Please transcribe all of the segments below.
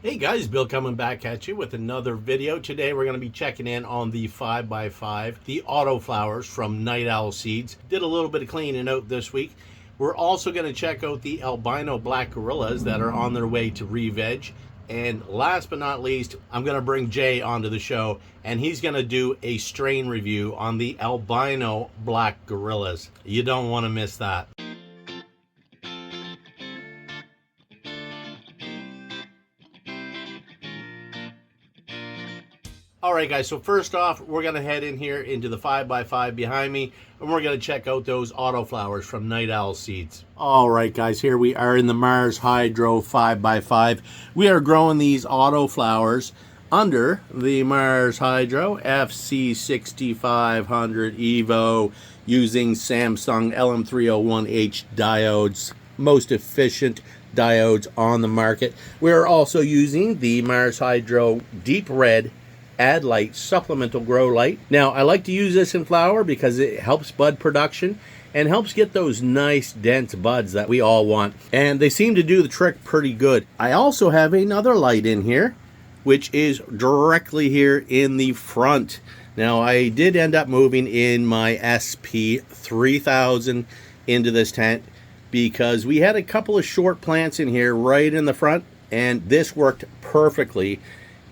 Hey guys, Bill coming back at you with another video. Today we're going to be checking in on the 5x5, the Autoflowers from Night Owl Seeds. Did a little bit of cleaning out this week. We're also going to check out the Albino Black Gorillas that are on their way to reveg. And last but not least, I'm going to bring Jay onto the show, and he's going to do a strain review on the Albino Black Gorillas. You don't want to miss that. All right, guys, so first off, we're going to head in here into the 5x5 behind me, and we're going to check out those Autoflowers from Night Owl Seeds. All right, guys, here we are in the Mars Hydro 5x5. We are growing these Autoflowers under the Mars Hydro FC6500 Evo using Samsung LM301H diodes, most efficient diodes on the market. We're also using the Mars Hydro Deep Red Add Light Supplemental Grow Light. Now, I like to use this in flower because it helps bud production and helps get those nice dense buds that we all want. And they seem to do the trick pretty good. I also have another light in here, which is directly here in the front. Now, I did end up moving in my SP3000 into this tent because we had a couple of short plants in here right in the front, and this worked perfectly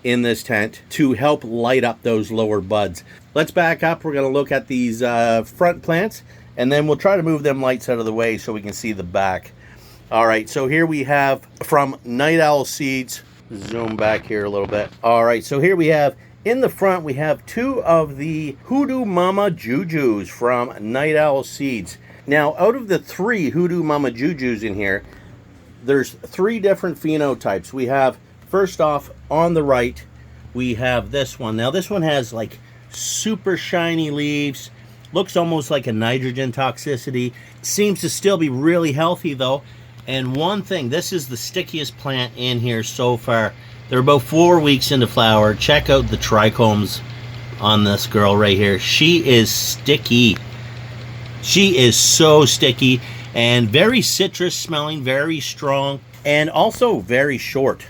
in this tent to help light up those lower buds. Let's back up. We're going to look at these front plants, and then we'll try to move them lights out of the way so we can see the back. All right, so here we have from Night Owl Seeds. Zoom back here a little bit. All right, so here we have in the front, we have two of the Hoodoo Mama Jujus from Night Owl Seeds. Now, out of the three Hoodoo Mama Jujus in here, there's three different phenotypes. We have, first off, on the right, we have this one. Now, this one has like super shiny leaves, looks almost like a nitrogen toxicity. Seems to still be really healthy though. And one thing, this is the stickiest plant in here so far. They're about 4 weeks into flower. Check out the trichomes on this girl right here. She is sticky. She is so sticky and very citrus smelling, very strong, and also very short.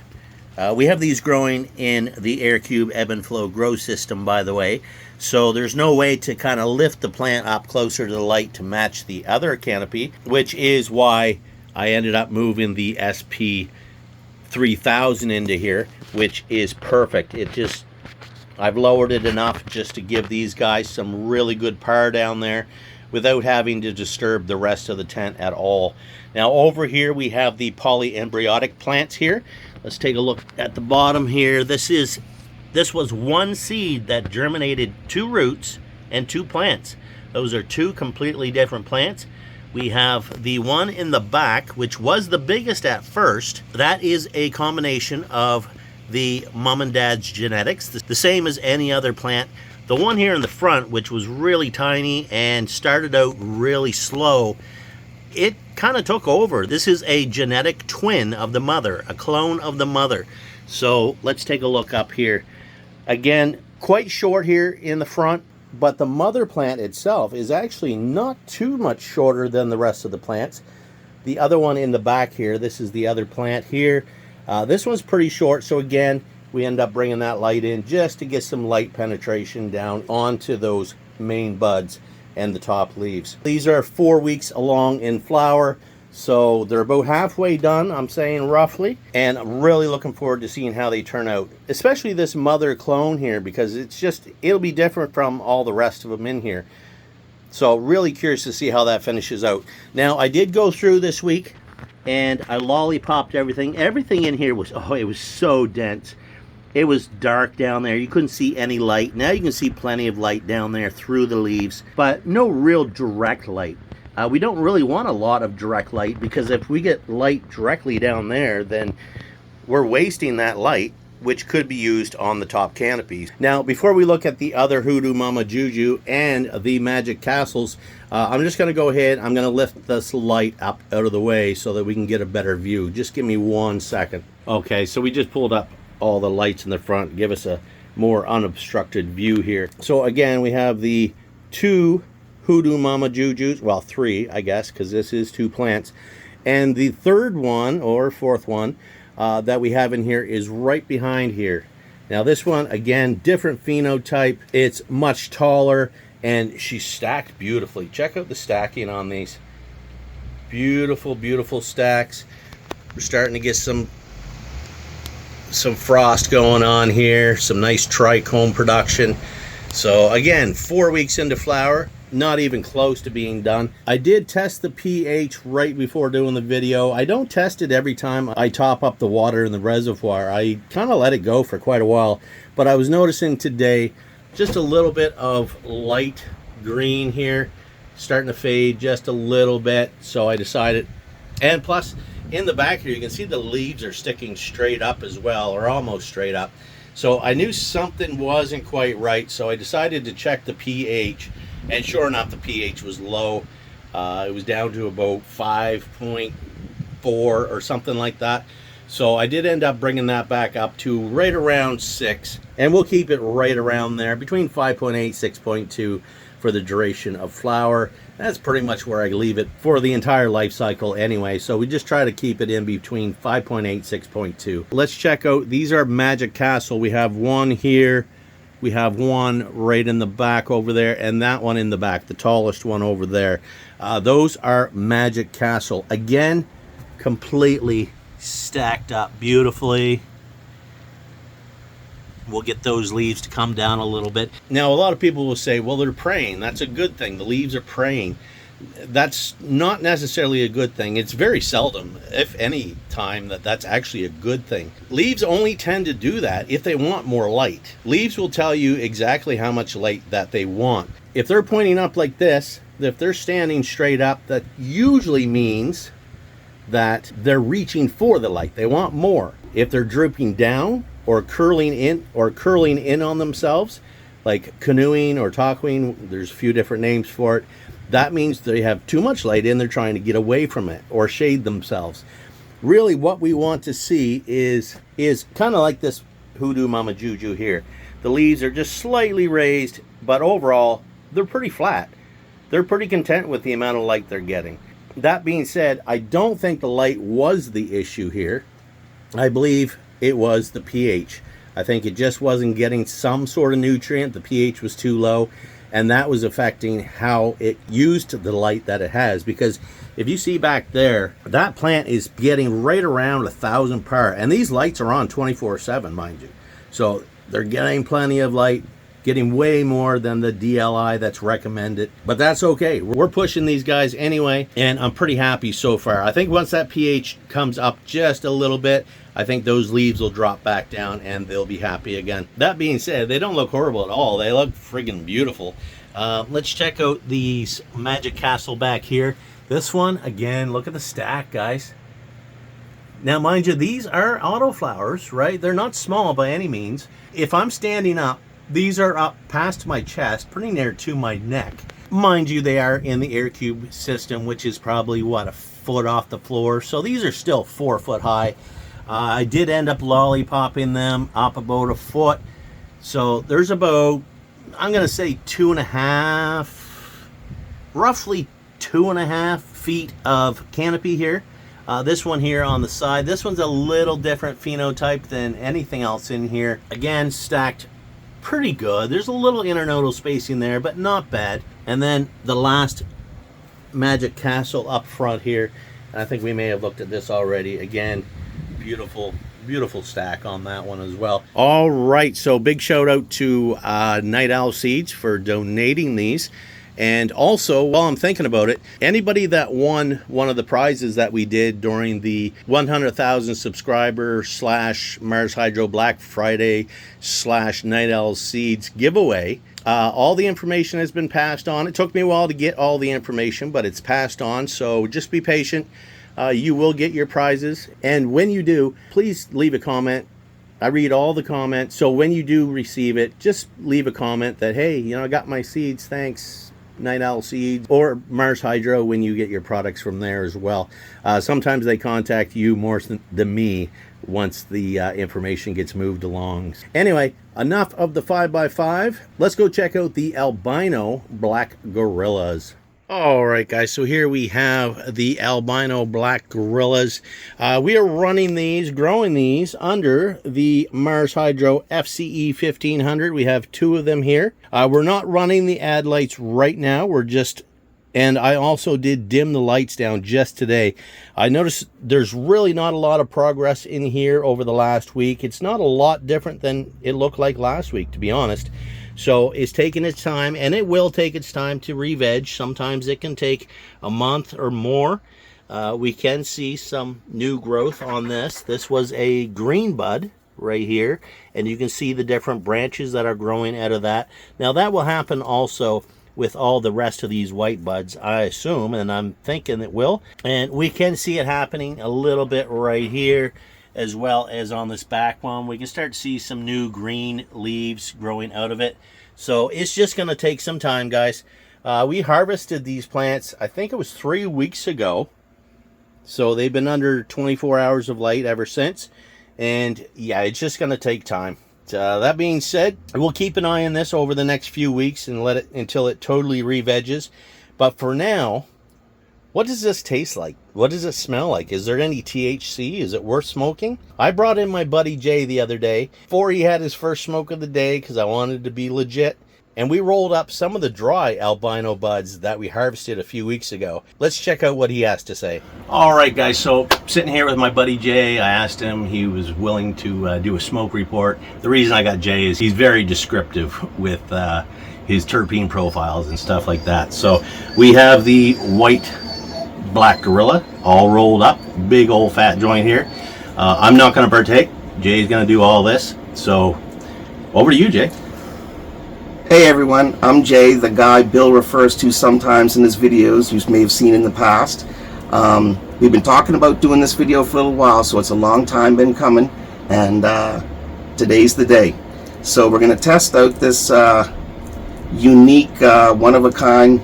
We have these growing in the Aircube Ebb and Flow grow system, by the way. So there's no way to kind of lift the plant up closer to the light to match the other canopy, which is why I ended up moving the SP3000 into here, which is perfect. I've lowered it enough just to give these guys some really good power down there without having to disturb the rest of the tent at all. Now over here we have the polyembryotic plants here. Let's take a look at the bottom here. This was one seed that germinated 2 roots and 2 plants. Those are 2 completely different plants. We have the one in the back, which was the biggest at first. That is a combination of the mom and dad's genetics, the same as any other plant. The one here in the front, which was really tiny and started out really slow, it kind of took over. This is a genetic twin of the mother, a clone of the mother. So let's take a look up here. Again, quite short here in the front, but the mother plant itself is actually not too much shorter than the rest of the plants. The other one in the back here, this is the other plant here. This one's pretty short, so again, we end up bringing that light in just to get some light penetration down onto those main buds and the top leaves. These are 4 weeks along in flower, so they're about halfway done, I'm saying roughly, and I'm really looking forward to seeing how they turn out, especially this mother clone here, because it'll be different from all the rest of them in here. So really curious to see how that finishes out. Now, I did go through this week and I lollipopped everything. Everything in here was, it was so dense. It was dark down there. You couldn't see any light. Now you can see plenty of light down there through the leaves, but no real direct light. We don't really want a lot of direct light, because if we get light directly down there, then we're wasting that light, which could be used on the top canopies. Now, before we look at the other Hoodoo Mama Juju and the Magic Castles, I'm just going to go ahead. I'm going to lift this light up out of the way so that we can get a better view. Just give me 1 second. Okay, so we just pulled up all the lights in the front, give us a more unobstructed view here. So again, we have the 2 Hoodoo Mama Jujus, well 3 I guess, because this is 2 plants, and the third one or fourth one that we have in here is right behind here. Now this one, again, different phenotype. It's much taller, and she's stacked beautifully. Check out the stacking on these. Beautiful, beautiful stacks. We're starting to get some frost going on here, some nice trichome production. So again, 4 weeks into flower, not even close to being done. I did test the pH right before doing the video. I don't test it every time I top up the water in the reservoir. I kind of let it go for quite a while, but I was noticing today just a little bit of light green here, starting to fade just a little bit. So I decided, and plus in the back here you can see the leaves are sticking straight up as well, or almost straight up. So I knew something wasn't quite right, so I decided to check the pH, and sure enough the pH was low. It was down to about 5.4 or something like that. So I did end up bringing that back up to right around 6, and we'll keep it right around there between 5.8 6.2 for the duration of flower. That's pretty much where I leave it for the entire life cycle anyway. So we just try to keep it in between 5.8 6.2. Let's check out, these are Magic Castle. We have one here, we have one right in the back over there, and that one in the back, the tallest one over there. Those are Magic Castle. Again, completely stacked up beautifully. We'll get those leaves to come down a little bit. Now, a lot of people will say, well, they're praying. That's a good thing. The leaves are praying. That's not necessarily a good thing. It's very seldom, if any time, that's actually a good thing. Leaves only tend to do that if they want more light. Leaves will tell you exactly how much light that they want. If they're pointing up like this, if they're standing straight up, that usually means that they're reaching for the light. They want more. If they're drooping down or curling in on themselves, like canoeing or tacoing, there's a few different names for it, that means they have too much light in, they're trying to get away from it or shade themselves. Really what we want to see is kind of like this Hoodoo Mama Juju here. The leaves are just slightly raised, but overall they're pretty flat. They're pretty content with the amount of light they're getting. That being said, I don't think the light was the issue here. I believe it was the pH. I think it just wasn't getting some sort of nutrient. The pH was too low, and that was affecting how it used the light that it has. Because if you see back there, that plant is getting right around 1,000 par, and these lights are on 24/7, mind you. So they're getting plenty of light, getting way more than the DLI that's recommended, but that's okay. We're pushing these guys anyway, and I'm pretty happy so far. I think once that pH comes up just a little bit, I think those leaves will drop back down and they'll be happy again. That being said, they don't look horrible at all. They look friggin' beautiful. Let's check out these Magic Castle back here. This one, again, look at the stack, guys. Now, mind you, these are Autoflowers, right? They're not small by any means. If I'm standing up, these are up past my chest, pretty near to my neck. Mind you, they are in the air cube system, which is probably, what, a foot off the floor. So these are still 4 foot high. I did end up lollipopping them up about a foot. So there's about, I'm going to say 2.5, roughly 2.5 feet of canopy here. This one here on the side, this one's a little different phenotype than anything else in here. Again, stacked pretty good. There's a little internodal spacing there, but not bad. And then the last Magic Castle up front here, I think we may have looked at this already. Again, beautiful, beautiful stack on that one as well. All right, so big shout out to Night Owl Seeds for donating these. And also, while I'm thinking about it, anybody that won one of the prizes that we did during the 100,000 subscriber / Mars Hydro Black Friday / Night Owl Seeds giveaway, all the information has been passed on. It took me a while to get all the information, but it's passed on, so just be patient. You will get your prizes, and when you do, please leave a comment. I read all the comments, so when you do receive it, just leave a comment that, hey, you know, I got my seeds, thanks, Night Owl Seeds, or Mars Hydro when you get your products from there as well. Sometimes they contact you more than me once the information gets moved along. Anyway, enough of the 5x5. Let's go check out the Albino Black Gorillas. All right, guys, so here we have the Albino Black Gorillas. We are running these, growing these under the Mars Hydro FCE 1500. We have 2 of them here. We're not running the ad lights right now. We're just, and I also did dim the lights down just today. I noticed there's really not a lot of progress in here over the last week. It's not a lot different than it looked like last week, to be honest. So it's taking its time, and it will take its time to re-veg. Sometimes it can take a month or more. We can see some new growth on this. This was a green bud right here, and you can see the different branches that are growing out of that. Now that will happen also with all the rest of these white buds, I assume, and I'm thinking it will. And we can see it happening a little bit right here, as well as on this back one. We can start to see some new green leaves growing out of it. So it's just going to take some time, guys. We harvested these plants, I think it was 3 weeks ago. So they've been under 24 hours of light ever since. And yeah, it's just going to take time. That being said, we'll keep an eye on this over the next few weeks and let it until it totally re-veges. But for now, what does this taste like? What does it smell like? Is there any THC? Is it worth smoking? I brought in my buddy Jay the other day before he had his first smoke of the day because I wanted to be legit. And we rolled up some of the dry albino buds that we harvested a few weeks ago. Let's check out what he has to say. All right, guys, so sitting here with my buddy Jay, I asked him, he was willing to do a smoke report. The reason I got Jay is he's very descriptive with his terpene profiles and stuff like that. So we have the white Black Gorilla all rolled up, big old fat joint here. I'm not going to partake. Jay's going to do all this. So over to you, Jay. Hey everyone, I'm Jay, the guy Bill refers to sometimes in his videos, you may have seen in the past. We've been talking about doing this video for a little while, so it's a long time been coming, and today's the day. So we're going to test out this unique, one-of-a-kind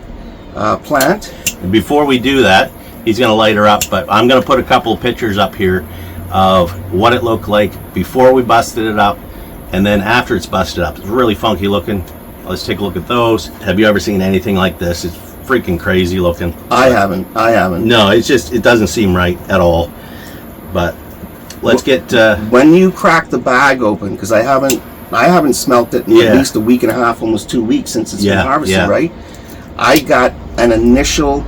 plant. And before we do that, he's going to light her up, but I'm going to put a couple of pictures up here of what it looked like before we busted it up, and then after it's busted up. It's really funky looking. Let's take a look at those. Have you ever seen anything like this? It's freaking crazy looking. I haven't. No, it's just, it doesn't seem right at all. But let's get... when you crack the bag open, because I haven't smelt it in at least a week and a half, almost 2 weeks since it's been harvested, right? I got an initial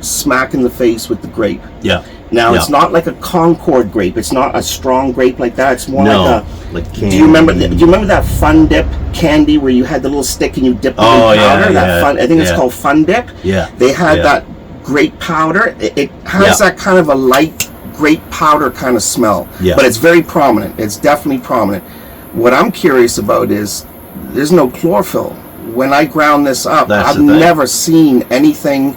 smack in the face with the grape. Yeah. Now it's not like a Concord grape. It's not a strong grape like that. It's more like candy. Do you remember that Fun Dip candy where you had the little stick and you dip it in powder? I think it's called Fun Dip. Yeah. They had that grape powder. It has that kind of a light grape powder kind of smell. Yeah. But it's very prominent. It's definitely prominent. What I'm curious about is there's no chlorophyll. When I ground this up, I've never seen anything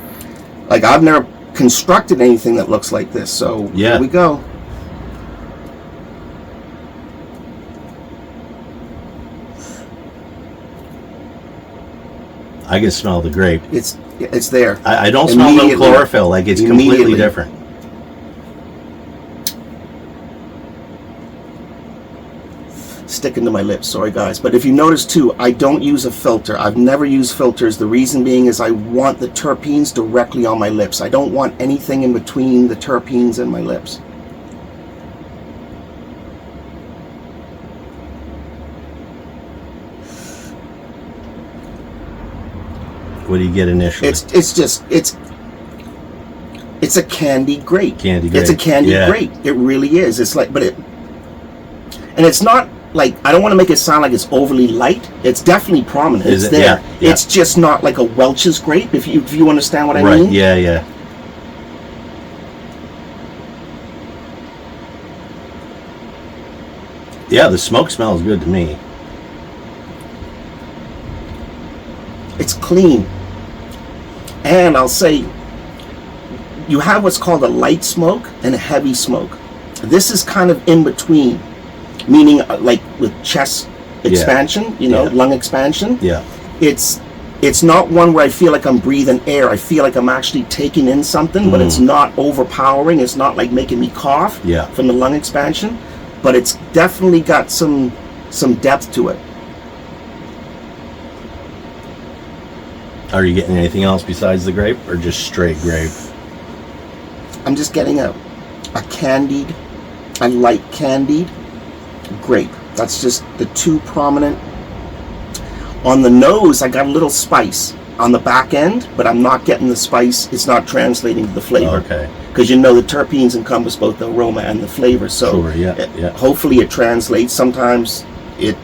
like I've never constructed anything that looks like this. So here we go. I can smell the grape. It's there. I don't smell no chlorophyll. Like it's completely different. Sticking to my lips, sorry guys, but if you notice too, I don't use a filter. I've never used filters. The reason being is I want the terpenes directly on my lips. I don't want anything in between the terpenes and my lips. What do you get initially? It's a candy grape. Candy grape. It's a candy grape. It really is. It's like, and it's not like, I don't want to make it sound like it's overly light. It's definitely prominent. It's there. Yeah. It's just not like a Welch's grape, if you understand what I mean. Right, yeah. Yeah, the smoke smells good to me. It's clean. And I'll say, you have what's called a light smoke and a heavy smoke. This is kind of in between. Meaning, like with chest expansion, lung expansion. Yeah. It's not one where I feel like I'm breathing air. I feel like I'm actually taking in something, but it's not overpowering. It's not like making me cough from the lung expansion. But it's definitely got some depth to it. Are you getting anything else besides the grape, or just straight grape? I'm just getting a candied, a light candied grape. That's just the two prominent. On the nose, I got a little spice on the back end, but I'm not getting the spice. It's not translating to the flavor. Okay. Because you know the terpenes encompass both the aroma and the flavor. So Sure, yeah. Hopefully it translates. Sometimes it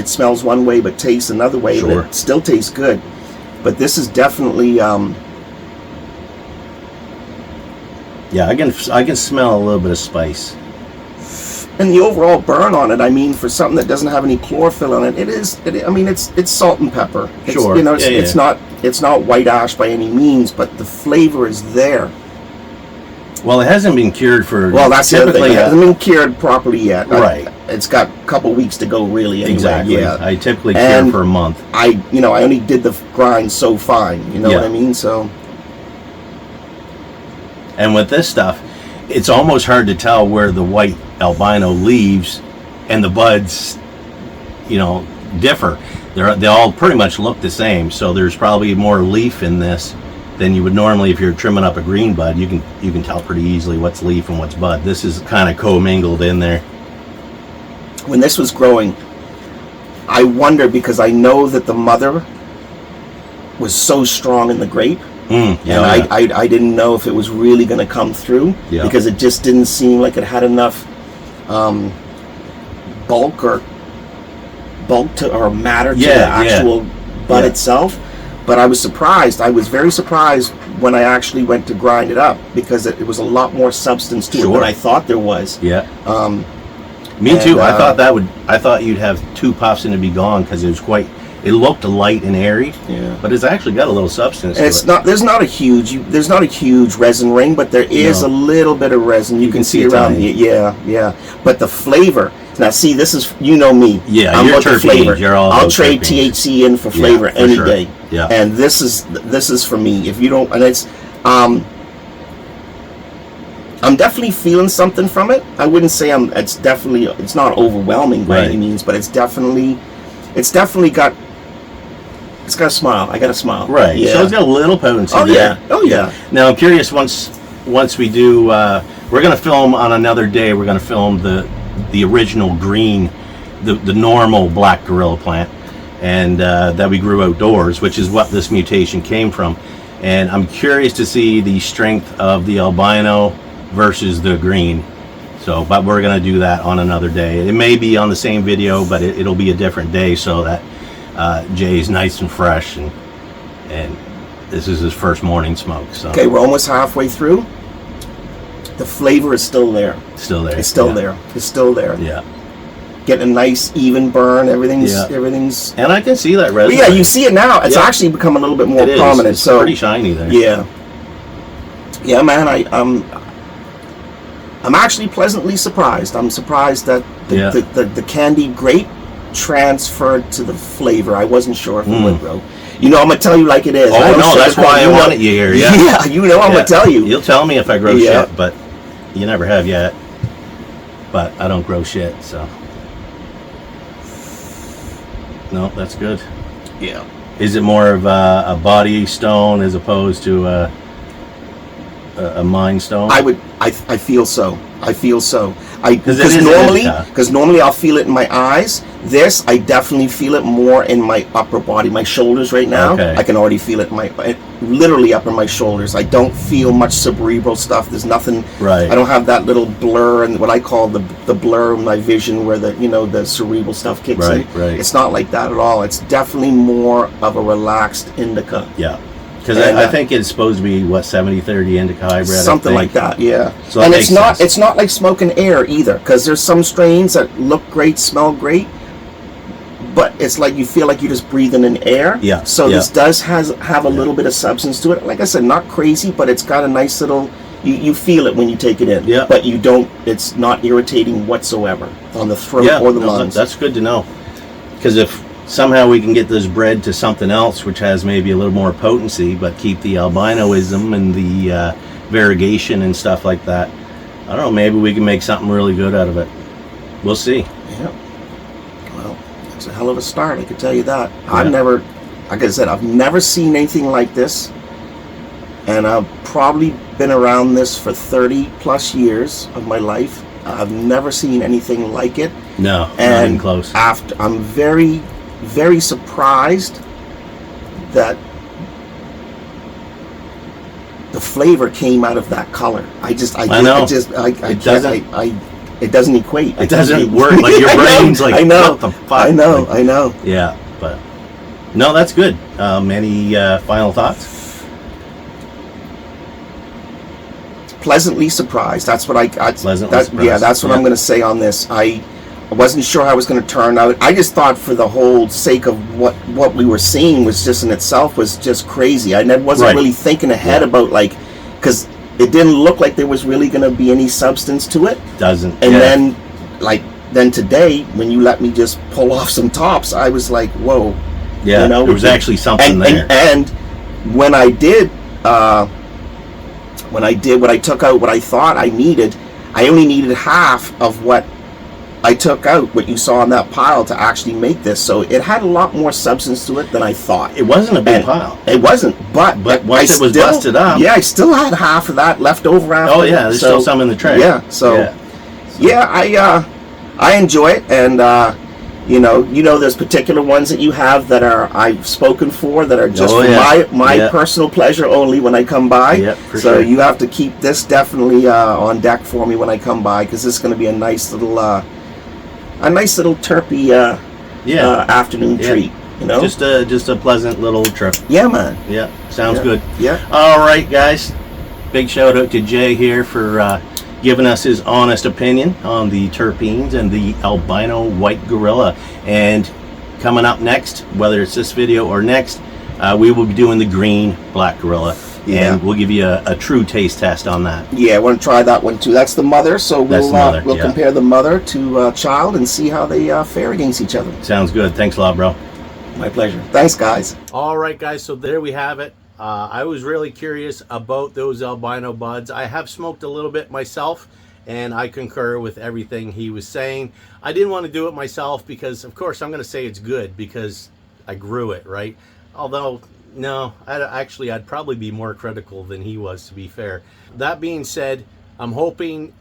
smells one way but tastes another way. Sure. And it still tastes good. But this is definitely yeah, I can smell a little bit of spice. and the overall burn on it, I mean, for something that doesn't have any chlorophyll on it, it's salt and pepper. It's, Sure. It's not white ash by any means, but the flavor is there. Well, it hasn't been cured for. Well, that's the other thing. It typically, hasn't been cured properly yet. Right. It's got a couple weeks to go, really. Anyway. Exactly. Yeah. I typically cure And for a month. I only did the grind so fine. You know Yeah. what I mean? So. And with this stuff, it's almost hard to tell where the white albino leaves and the buds, differ. They all pretty much look the same. So there's probably more leaf in this than you would normally if you're trimming up a green bud. You can tell pretty easily what's leaf and what's bud. This is kind of commingled in there. When this was growing, I wondered, because I know that the mother was so strong in the grape. I didn't know if it was really going to come through, because it just didn't seem like it had enough bulk or matter to the actual bud itself. But I was surprised. I was very surprised when I actually went to grind it up, because it was a lot more substance to it than I thought there was. Yeah. Me too. I thought you'd have 2 puffs and it'd be gone, because it looked light and airy. Yeah. But it's actually got a little substance. And there's not a huge resin ring, but there is a little bit of resin. You can see around it. Yeah. But the flavor. Now, see, this is, me. Yeah, I'm you're terpenes. Flavor. You're all I'll trade terpenes. THC in for flavor any day. Yeah. And this is for me. If you don't, and it's, I'm definitely feeling something from it. I wouldn't say it's not overwhelming by any means, but it's definitely got a smile. I got a smile. Right. Yeah. So it's got a little potency there. Oh yeah. Now I'm curious, once we do, we're going to film on another day. We're going to film the original green, the normal black gorilla plant, and that we grew outdoors, which is what this mutation came from. And I'm curious to see the strength of the albino versus the green. But we're going to do that on another day. It may be on the same video, but it'll be a different day, so that Jay's nice and fresh, and this is his first morning smoke. So okay, we're almost halfway through. The flavor is still there. Still there. It's still there. It's still there. Yeah. Getting a nice even burn. Everything's. And I can see that resin. Yeah, you see it now. It's actually become a little bit more prominent. It's pretty shiny there. Yeah. Yeah, man. I'm actually pleasantly surprised. I'm surprised that the candied grape transferred to the flavor. I wasn't sure if it would, bro. I'm gonna tell you like it is. Oh no, that's why I wanted you here. Yeah. Yeah, I'm gonna tell you. You'll tell me if I grow shit, but you never have yet. But I don't grow shit, so. No, that's good. Yeah. Is it more of a body stone as opposed to a mind stone? I feel so. Because normally I'll feel it in my eyes. This, I definitely feel it more in my upper body, my shoulders right now. Okay. I can already feel it literally up in my shoulders. I don't feel much cerebral stuff. There's nothing. Right. I don't have that little blur and what I call the blur in my vision where the cerebral stuff kicks in. Right. It's not like that at all. It's definitely more of a relaxed indica. Yeah. Because I think it's supposed to be 70-30 indica hybrid. Something like that, yeah. So and it's not like smoking air either, because there's some strains that look great, smell great, but it's like you feel like you're just breathing in air. Yeah. So this does have a little bit of substance to it. Like I said, not crazy, but it's got a nice little. You feel it when you take it in. Yeah. But you don't. It's not irritating whatsoever on the throat or the lungs. That's good to know. Because if somehow we can get this bred to something else which has maybe a little more potency, but keep the albinoism and the variegation and stuff like that, I don't know, maybe we can make something really good out of it. We'll see. Yeah. Well, it's a hell of a start, I can tell you that. Yeah. Like I said, I've never seen anything like this, and I've probably been around this for 30 plus years of my life. I've never seen anything like it. No, not And even close. after, I'm very, very surprised that the flavor came out of that color. I know. It doesn't equate. It doesn't work. Like your brain's like, I know. what the fuck? I know. Like, I know. yeah, but no, that's good. Any final thoughts? Pleasantly surprised. That's what Pleasantly surprised. Yeah, that's what I'm going to say on this. I wasn't sure how it was going to turn out. I just thought, for the whole sake of what we were seeing, was just in itself was just crazy. I wasn't really thinking ahead about, like, because it didn't look like there was really going to be any substance to it. Doesn't. And then today, when you let me just pull off some tops, I was like, whoa. Yeah, you know, there was actually something there. And when I did what I took out, what I thought I needed, I only needed half of what I took out, what you saw on that pile, to actually make this. So it had a lot more substance to it than I thought. It wasn't a big pile. It wasn't, but once it was busted up, yeah, I still had half of that left over after. Oh yeah, there's still some in the tray. Yeah, so I enjoy it, and you know, there's particular ones that you have that I've spoken for, that are just for my personal pleasure only when I come by. Yeah, for so sure. You have to keep this definitely on deck for me when I come by, because this is going to be a nice little terpy afternoon treat. You know, just a pleasant little trip. Yeah, man. Yeah, sounds good. Yeah. All right, guys. Big shout out to Jay here for giving us his honest opinion on the terpenes and the albino white gorilla. And coming up next, whether it's this video or next, we will be doing the green black gorilla. Yeah. And we'll give you a true taste test on that. Yeah, I want to try that one too. That's the mother, so we'll compare the mother to child and see how they fare against each other. Sounds good. Thanks a lot, bro. My pleasure. Thanks, guys. All right, guys, so there we have it. I was really curious about those albino buds. I have smoked a little bit myself, and I concur with everything he was saying. I didn't want to do it myself because, of course, I'm going to say it's good because I grew it, right? Although, no, I'd probably be more critical than he was, to be fair. That being said, I'm hoping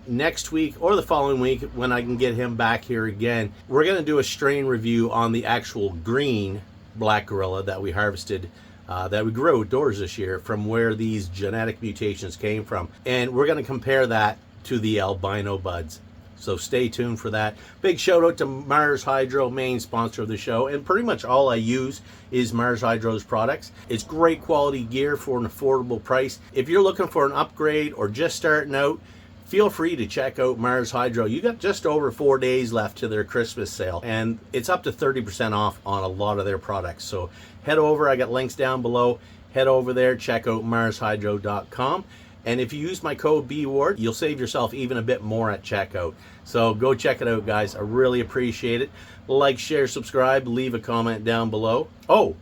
next week or the following week, when I can get him back here again, we're going to do a strain review on the actual green black gorilla that we harvested, that we grew outdoors this year, from where these genetic mutations came from. And we're going to compare that to the albino buds. So stay tuned for that. Big shout out to Mars Hydro, main sponsor of the show. And pretty much all I use is Mars Hydro's products. It's great quality gear for an affordable price. If you're looking for an upgrade or just starting out, feel free to check out Mars Hydro. You got just over 4 days left to their Christmas sale, and it's up to 30% off on a lot of their products. So head over, I got links down below. Head over there, check out marshydro.com. And if you use my code BWARD, you'll save yourself even a bit more at checkout. So go check it out, guys. I really appreciate it. Like, share, subscribe, leave a comment down below. Oh,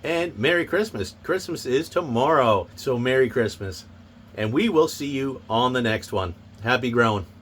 and Merry Christmas. Christmas is tomorrow. So Merry Christmas. And we will see you on the next one. Happy growing.